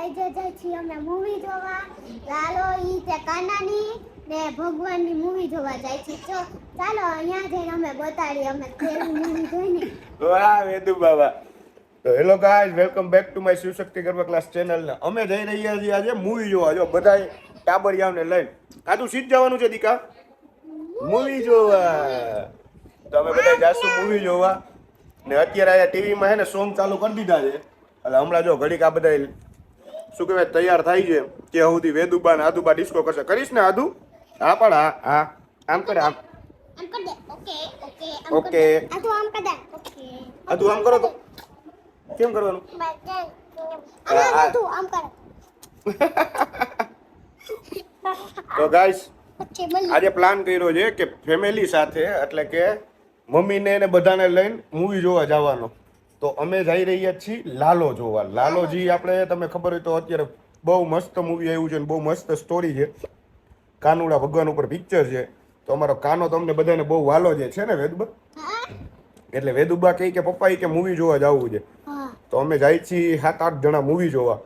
આજે જાય છીએ અમે મૂવી જોવા. લાલો ઈ તે કાનાની ને ભગવાનની મૂવી જોવા જાય છે. ચાલો અહીંયા જઈને અમે બતાડીએ અમે કેવી મૂવી જોઈને. વાહ વેદુ બાબા. તો hello guys, welcome back to my Shivshakti garba class channel ને અમે જઈ રહ્યા છીએ આજે મૂવી જોવા. જો બધાય ટાબરિયાઓને લઈને આતું સીટ જવાનું છે દીકા મૂવી જોવા. તો અમે બધા જાશું મૂવી જોવા ને અત્યારે આ ટીવીમાં છે ને સોંગ ચાલુ કરી દીધા છે. એટલે હમણાં જો ઘડીક આ બધા શું કહેવાય તૈયાર થાય છે ત્યાં સુધી વેદુબા ને આદુબા ડિસ્કો કરશે. કરીશ ને આદુ? હા પણ હા હા આમ કરે આમ કર દે. ઓકે ઓકે આદુ આમ કર દે. ઓકે આદુ આમ કરો તો કેમ કરવાનું? આદુ આમ કર. તો ગાઈસ ઓકે બોલ. આજે પ્લાન કર્યો છે કે ફેમિલી સાથે એટલે કે મમ્મીને ને બધાને લઈને મૂવી જોવા જવાનો. તો અમે જઈ રહ્યા છીએ લાલો જોવા. લાલોજી આપણે તમને ખબર હોય તો અત્યારે બહુ મસ્ત મૂવી આવ્યું છે ને બહુ મસ્ત સ્ટોરી છે. કાનુડા ભગવાન ઉપર પિક્ચર છે. તો અમારો કાનો તમને બધાને બહુ વાલો જે છે ને વેદુબા, એટલે વેદુબા કહે કે પપ્પા કે મૂવી જોવા જવું છે. તો અમે જાય છીએ 7-8 જણા મૂવી જોવા.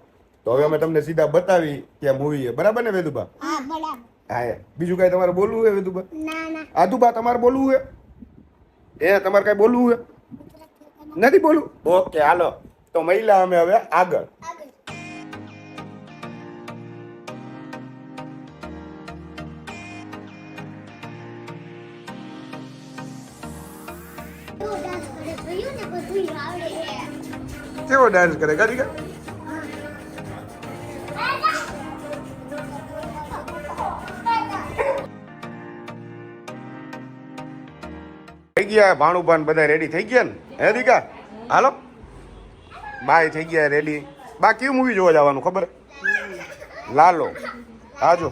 તો હવે અમે તમને સીધા બતાવી ત્યાં મૂવી છે. બરાબર ને વેદુબા? હા બરાબર. હા બીજું કઈ તમારે બોલવું છે વેદુબા? ના આદુબા તમારે બોલવું છે? તમારે કઈ બોલવું છે? નથી બોલવું? ઓકે હાલો તો મહિલા અમે હવે આગળ. કેવો ડાન્સ કરે ગાડીકા? થઈ ગયા ભાણુભાન બધા રેડી થઈ ગયા ને? હે દીકા હાલો બાય થઈ ગયા રેડી. બા કયું મૂવી જોવા જવાનું ખબર? લાલો. હાજો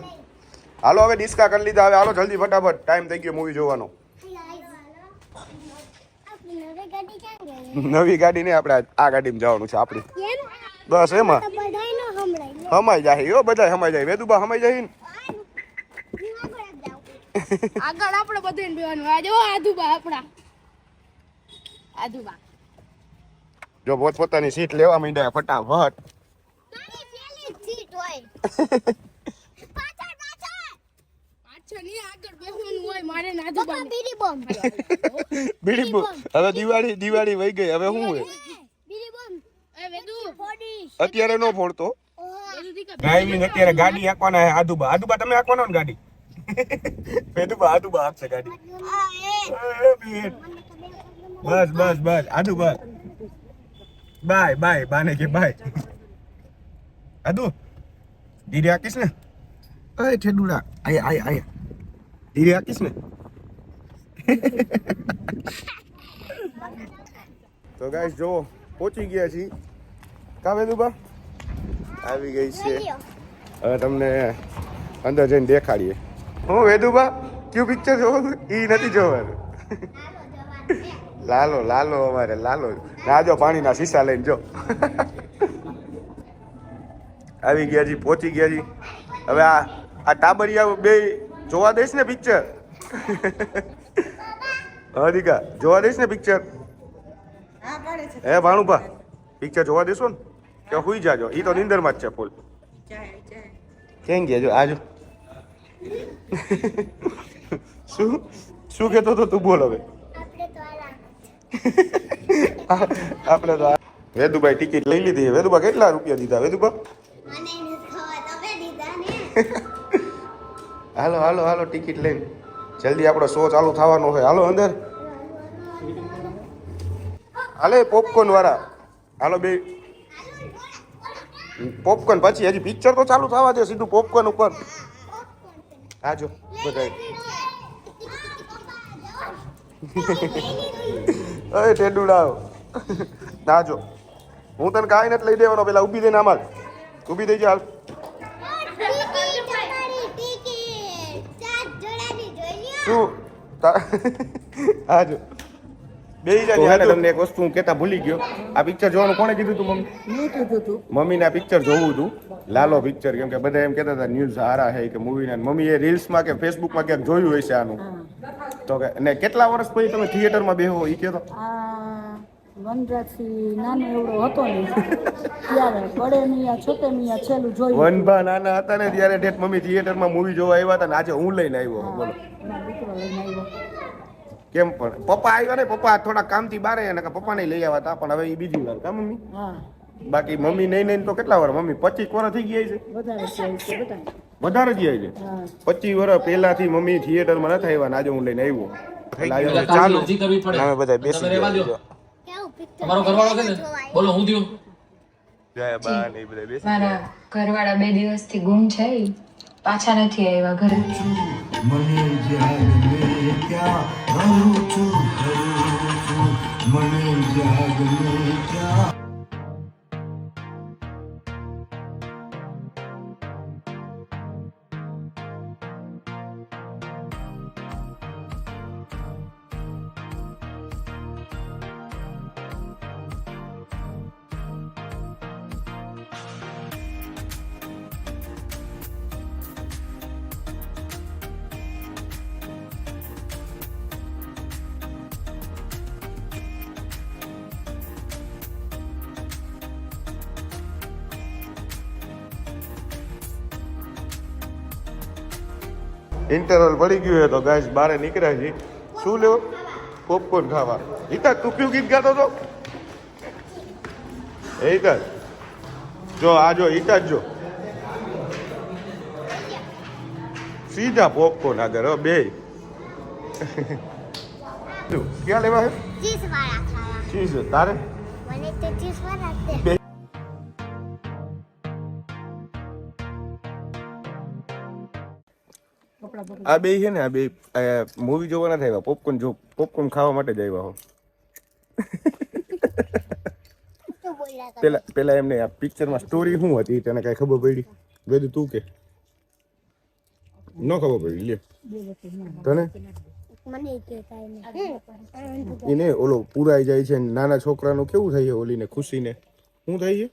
હાલો હવે ડિસ્કા કરી લીધા. હવે હાલો જલ્દી ફટાફટ ટાઈમ થઈ ગયો મૂવી જોવાનો. નવી ગાડી નહીં આપણે આ ગાડીમાં જવાનું છે આપણી. બસ એમાં હમાઈ જાય હો, બધા હમાઈ જાય. વેદુબા હમાઈ જાય ને આગળ આપણે બધે બેવાનું. આ જો આદુબા આપડા આદુબા જો પોતપોતાની સીટ લેવા માંડ્યા ફટાફટ. પાછળ ની આગળ બેસવાનું હોય મારે ને આદુબા બીડી બોમ્બ. બીડી હવે દિવાળી વહી ગઈ. હવે શું હોય બીડી બોમ્બ. એ વેદુ અત્યારે નો ફોડતો. વેદુ દીકા ડ્રાઇવિંગ અત્યારે ગાડી હાંકવાના હે આદુબા. આદુબા તમે હાંકવાનો ને ગાડી? વેદુબા આદુબા હાંકશે ગાડી. બસ બસ બસ આદુબા બાય બાય બાને કે બાય. આદુ ધીરે હાકીશ ને? અય ઠેડુડા આયા આયા આયા ધીરે હાકીશ ને? તો ગાઈસ જો પહોંચી ગયા છીએ. કા વેદુબા આવી ગઈ છે. હવે તમને અંદર જઈને દેખાડીએ. હું વેદુબા કયું પિક્ચર જોવું? ઈ નથી જોવાનું. લાલો લાલો અમારે લાલો. રાજો પાણીના શીશા લઈને જો આવી ગયા જી, પહોંચી ગયા જી. હવે આ ટાબરિયા બે જોવા દઈશ ને પિક્ચર? હા દીકા જોવા દઈશ ને પિક્ચર? હે ભાણુભા પિક્ચર જોવા દેશો ને કે હુઈ જાજો? ઈ તો નીંદરમાં જ છે ફૂલ. કેમ ગયા જો આજો શું કહેતો તો તું? બોલ હવે. આપણે તો વેદુભાઈ ટિકિટ લઈ લીધી. વેદુબા કેટલા રૂપિયા દીધા વેદુબા? હાલો હાલો હાલો ટિકિટ લઈને જલ્દી આપણો શો ચાલુ થવાનો હોય. હાલો અંદર હાલે પોપકોર્ન વાળા. હાલો બે પોપકોર્ન પછી હજી પિક્ચર તો ચાલુ થવા દે. સીધું પોપકોર્ન ઉપર હાજો બધા. અરે ટેડુડા નાજો હું તને કાંઈ નથી લઈ દેવાનો. પેલા ઊભી થઈને આમાં ઊભી થઈ જા. શું હાજો બે જાને. તમને એક વસ્તુ હું કહેતા ભૂલી ગયો. આ પિક્ચર જોવાનું કોણે કીધું તું? મમ્મી. મમ્મીને આ પિક્ચર જોવું હતું લાલો પિક્ચર. કેમ કે બધા એમ કહેતા હતા ન્યૂઝ હારા હે કે મૂવીના. મમ્મી એ રીલ્સમાં કે ફેસબુકમાં ક્યાંક જોયું હશે આનું. તો કે અને કેટલા વર્ષ પછી તમે થિયેટરમાં બેહો એ કહો તો? વનરાજથી નાનો એવડો હતો ને ત્યારે બડે મિયા છોટે મિયા છેલ્લું જોયું વનભા નાના હતા ને ત્યારે ઠેઠ મમ્મી થિયેટરમાં મૂવી જોવા આવ્યા હતા ને આજે હું લઈને આવ્યો બોલો એના દીકરો લઈને આવ્યો કેમ પણ પપ્પા આવ્યા ને પપ્પા થોડા કામથી બારે ને પપ્પા નહીં લઈ આવ્યા હતા પણ હવે એ બીજી વાર કા મમ્મી હા બાકી મમ્મી નહીં તો કેટલા વાર મમ્મી 25 વર્ષ થઈ ગયા છે વધારે છે બધા વધારે જ છે હા 25 વર્ષ પહેલાથી મમ્મી થિયેટરમાં નથી આવ્યા ને આજે હું લઈને આવ્યો ચાલુ અમે બધા બેસી ગયા કેવું પિક્ચર તમારો ઘરવાળો છે ને બોલો હું થયું જય બા ને એ બધા બેસી મારા ઘરવાળા 2 દિવસથી ગુમ છે ઈ પાછા નથી આવ્યા ઘરે મને જાગને ક્યાં હરું છું મને જાગને ક્યાં ઇન્ટરવલ પડી ગયું છે તો ગાઈસ બહાર નીકળ્યા છે શું લેવો પોપકોર્ન ખાવા હિતા તું કયું ગીત ગાતો હતો એ હિતા જો આ જો હિતા જો સીધા પોપકોર્ન આગળ હો બે ક્યાં લેવા છે ચીઝ વાળા ખાવા ચીઝ તારે મને તો ચીઝ વાળા જ દે. આ બે છે ને આ બે મૂવી જોવા નથી આવ્યા પોપકોર્ન ખાવા માટે જ આવ્યા હો શું બોલ્યા કરે? પેલા એમને આ પિક્ચરમાં સ્ટોરી શું હતી તને કઈ ખબર પડી વેદુ તું કે ન ખબર પડી લે તને મને કે કાઈ નહીં એને ઓલો પુરાઈ જાય છે ને નાના છોકરાનું કેવું થાય છે ઓલીને ખુશીને શું થાય છે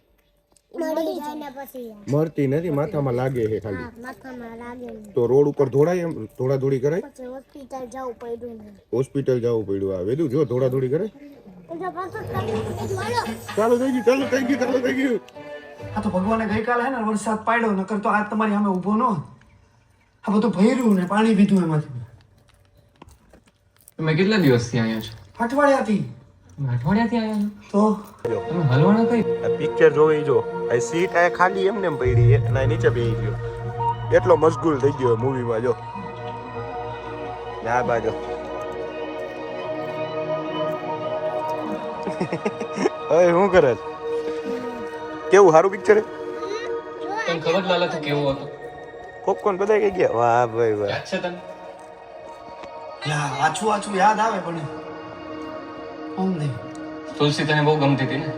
મળી જાય ને પછી મરતી નથી માથામાં લાગે છે ખાલી માથામાં લાગે ને તો રોડ ઉપર દોડાય એમ દોડાદોડી કરાય પછી હોસ્પિટલ જવું પડ્યું ને હોસ્પિટલ જવું પડ્યું આ વેદુ જો દોડાદોડી કરે એટલે પાછું બોલો ચાલુ થઈ ગયું ચાલુ થઈ ગયું આ તો ભગવાને ગઈકાલે હે ને વરસાદ પાડ્યો નકર તો આજ તમારી સામે ઊભો ન હોત. આ બધું ભર્યું ને પાણી પીધું એમાંથી તમે કેટલા દિવસથી અહીંયા છો અઠવાડિયાથી અઠવાડિયાથી આવ્યા તો છો તમે હલવાના કઈ આ પિક્ચર જોઈ જો આ સીટ આ ખાલી એમને એમ પડી છે અને આ નીચે બેસી ગયો એટલો મશગુલ થઈ ગયો મૂવીમાં જો ના બાજો હવે શું કરે છે? કેવું સારું પિક્ચર છે તને ખબર લાલા તો કેવો હતો પોપકોર્ન બધા કઈ ગયા વાહ ભાઈ વાહ યાદ છે તને આછું આછું યાદ આવે પણ આમ નહીં તુલસી તને બહુ ગમતી હતી ને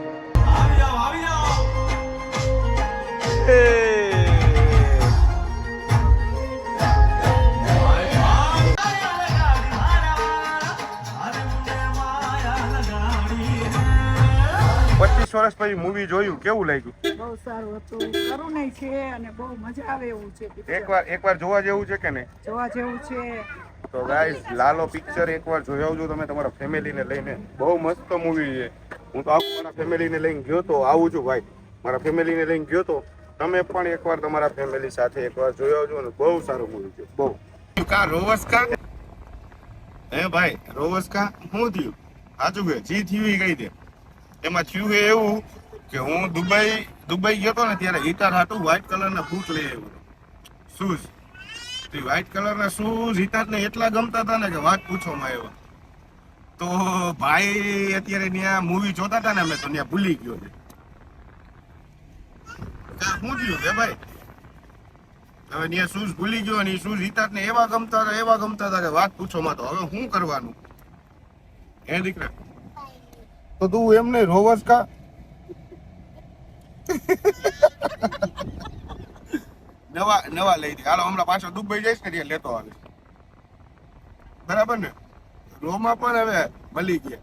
વર્ષ પછી મૂવી જોયું કેવું લાગ્યું બહુ સારું હતું કરુણાઈ છે અને બહુ મજા આવે એવું છે picture. એકવાર જોવા જેવું છે કે નહીં જોવા જેવું છે તો ગાઈસ લાલો પિક્ચર એકવાર જોઈ આવજો તમે તમારા ફેમિલીને લઈને બહુ મસ્ત મૂવી છે હું તો આખું મારા ફેમિલીને લઈને ગયો તો આવું છું ભાઈ મારા ફેમિલીને લઈને ગયો તો તમે પણ એકવાર તમારા ફેમિલી સાથે એકવાર જોઈ આવજો અને બહુ સારું મૂવી છે બહુ કા રોવસ કા હે ભાઈ રોવસ કા શું થયું સાચું કે જી થયું એ કઈ દે એમાં થયું છે એવું કે હું દુબઈ ગયો તો ને ત્યારે હિતાર હાટું વ્હાઈટ કલરના બૂટ લઈ આવ્યો શૂઝ વ્હાઈટ કલરના શૂઝ હિતારને એટલા ગમતા હતા ને કે વાત પૂછવામાં આવ્યો તો ભાઈ અત્યારે ત્યાં મૂવી જોતા હતા ને અમે તો ત્યાં ભૂલી ગયો છે શું થયું કે ભાઈ હવે ત્યાં શૂઝ ભૂલી ગયો અને એ શૂઝ હિતારને એવા ગમતા હતા કે વાત પૂછવામાં તો હવે શું કરવાનું એ દીકરા તો તું એમને રોવસ કા નવા લઈ દે હાલો હમણાં પાછો દુબઈ જઈશ ને ત્યાં લેતો આવે બરાબર ને રોમાં પણ હવે મળી ગયા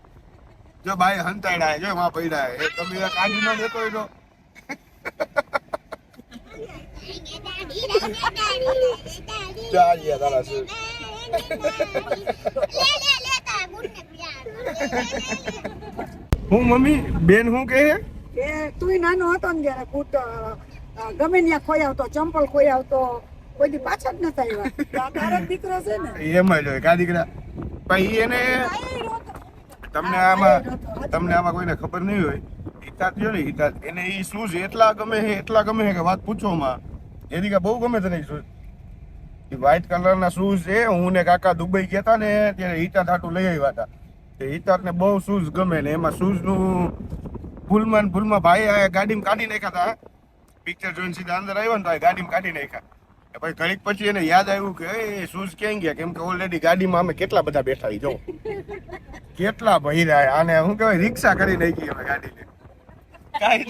જો ભાઈ હંતાડ્યા જો માં પડ્યા એ તમે કાઢી ના દેતો હોય તો ચાલ્યા તારા શું હું મમ્મી બેન હું કહે કે તું નાનો હતો ને જયારે કૂટ ગમે ત્યાં ખોઈ આવતો ચંપલ ખોઈ આવતો કોઈ દી પાછા જ નતા આવ્યા તારો જ દીકરો છે ને એમાં જ હોય કા દીકરા ભાઈ એને તમને આમાં કોઈને ખબર નહીં હોય હિતાત જો ને હિતાત એને ઈ શૂઝ એટલા ગમે છે કે વાત પૂછો માં એની કે બહુ ગમે તને શૂઝ એ વ્હાઈટ કલરના શૂઝ છે હું ને કાકા દુબઈ ગયા હતા ને ત્યારે હિતાત હાટું લઈ આવ્યા હતા તે હિતાત ને બહુ શૂઝ ગમે ને એમાં શૂઝ નું ભૂલમાં ભાઈ આ ગાડીમાં કાઢી નાખ્યા હતા પિક્ચર જોઈને સીધા અંદર આવ્યો ને તો ગાડીમાં કાઢી નાખ્યા પછી ઘડીક પછી એને યાદ આવ્યું કે એ શૂઝ ક્યાં ગયા કેમ કે ઓલરેડી ગાડીમાં અમે કેટલા બધા બેઠા જો કેટલા ભર્યા આને શું કહેવાય રિક્ષા કરી નાખી અમે ગાડીને કાંઈ